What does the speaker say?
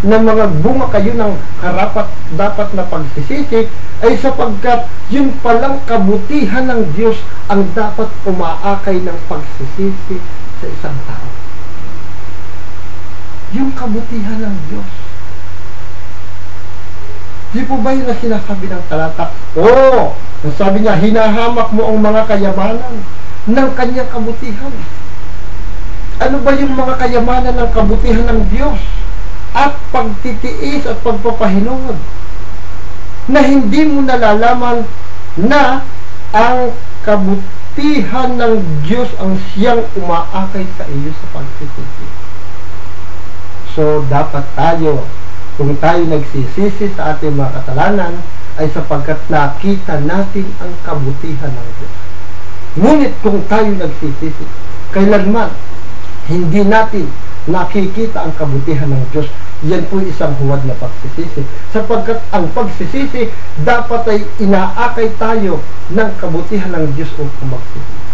na mga bunga kayo ng karapat-dapat na pagsisisi, ay sapagkat yun palang kabutihan ng Diyos ang dapat umaakay ng pagsisisi sa isang tao. Yung kabutihan ng Diyos. Di po ba yun na sinasabi ng talata? Oo! Sabi niya, hinahamak mo ang mga kayamanan ng kanyang kabutihan. Ano ba yung mga kayamanan ng kabutihan ng Diyos? At pagtitiis at pagpapahinungod na hindi mo nalalaman na ang kabutihan ng Diyos ang siyang umaakay sa iyo sa pagsisisi. So, dapat tayo, kung tayo nagsisisi sa ating mga kasalanan, ay sapagkat nakita natin ang kabutihan ng Diyos. Ngunit kung tayo nagsisisi, kailanman hindi natin nakikita ang kabutihan ng Diyos, yan po isang huwad na pagsisisi. Sapagkat ang pagsisisi, dapat ay inaakay tayo ng kabutihan ng Diyos upang magsisisi.